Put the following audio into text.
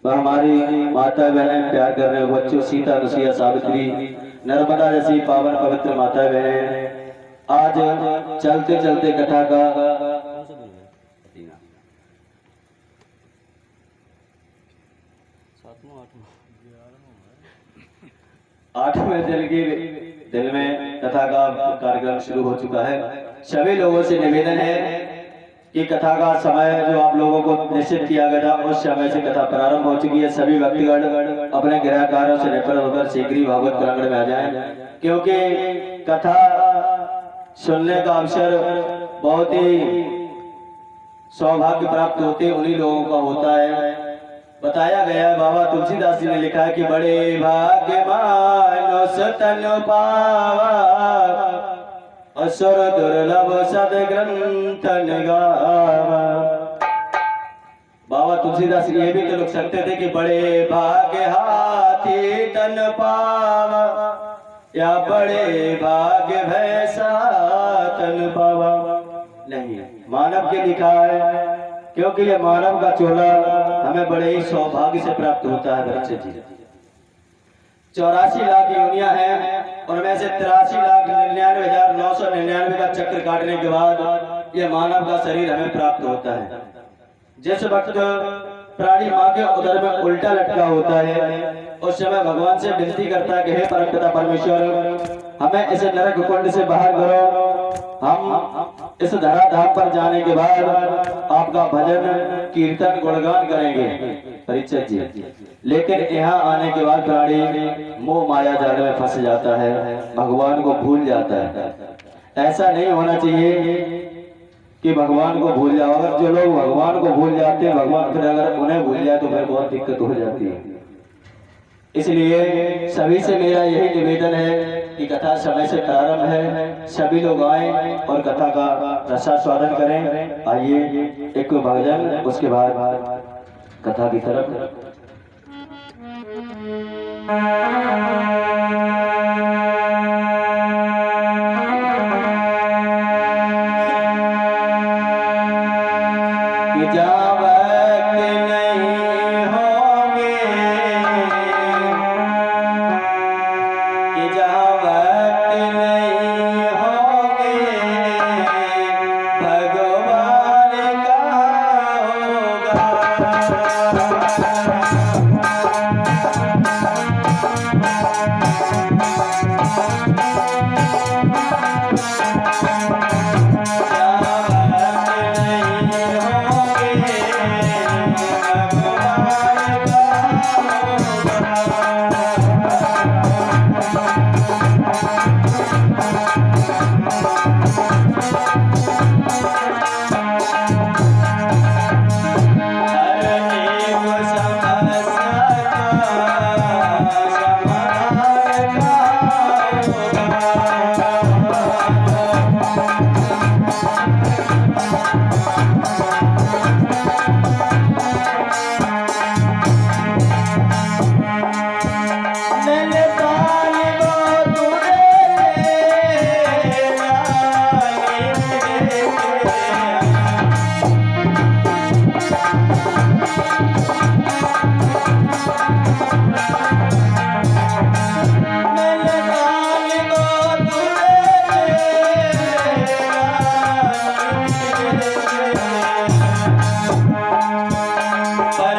वह हमारी माता बहनें, प्यार कर रहे बच्चों, सीता, अनुसुईया, सावित्री, नर्मदा जैसी पावन पवित्र माता बहनें, आज चलते चलते कथा का 8वें दिन में कथा का कार्यक्रम शुरू हो चुका है। सभी लोगों से निवेदन है कि कथा का समय जो आप लोगों को निश्चित किया गया था उस समय से कथा प्रारंभ हो चुकी है। सभी व्यक्तिगण अपने गृह कार्यों से निपट होकर शीघ्र ही भागवत प्रांगण में आ जाएं, क्योंकि कथा सुनने का अवसर बहुत ही सौभाग्य प्राप्त होते उन्हीं लोगों का होता है। बताया गया है, बाबा तुलसीदास जी ने लिखा है कि बड़े भाग्यवान सतन पावा, असुर दुर्लभ सदग्रंथ गावा। बाबा तुलसीदास ये भी तो लिख सकते थे कि बड़े भाग्य हाथी तन पावा, या बड़े भाग्य भैंसा तन पावा। नहीं, मानव के लिखा है, क्योंकि ये मानव का चोला हमें बड़े ही सौभाग्य से प्राप्त होता है। बच्चे जी 84 लाख योनियां हैं, उनमें से 83,99,999 का चक्र काटने के बाद ये मानव का शरीर हमें प्राप्त होता है। जिस वक्त प्राणी माँ के उदर में उल्टा लटका होता है, उस समय भगवान से विनती करता है कि हे परमपिता परमेश्वर, हमें इस नरक कुंड से बाहर करो। हम इस धराधाम पर जाने के बाद आपका भजन कीर्तन गुणगान करेंगे परीक्षित जी। लेकिन यहाँ आने के बाद प्राणी मोह माया जाल में फंस जाता है, भगवान को भूल जाता है। ऐसा नहीं होना चाहिए कि भगवान को भूल जाओ। अगर जो लोग भगवान को भूल जाते हैं, भगवान फिर अगर उन्हें भूल जाए तो फिर बहुत दिक्कत हो जाती है। इसलिए सभी से मेरा यही निवेदन है कि कथा समय से प्रारंभ है, सभी लोग आए और कथा का रसास्वादन करें। आइए एक भजन, उसके बाद कथा की तरफ। पर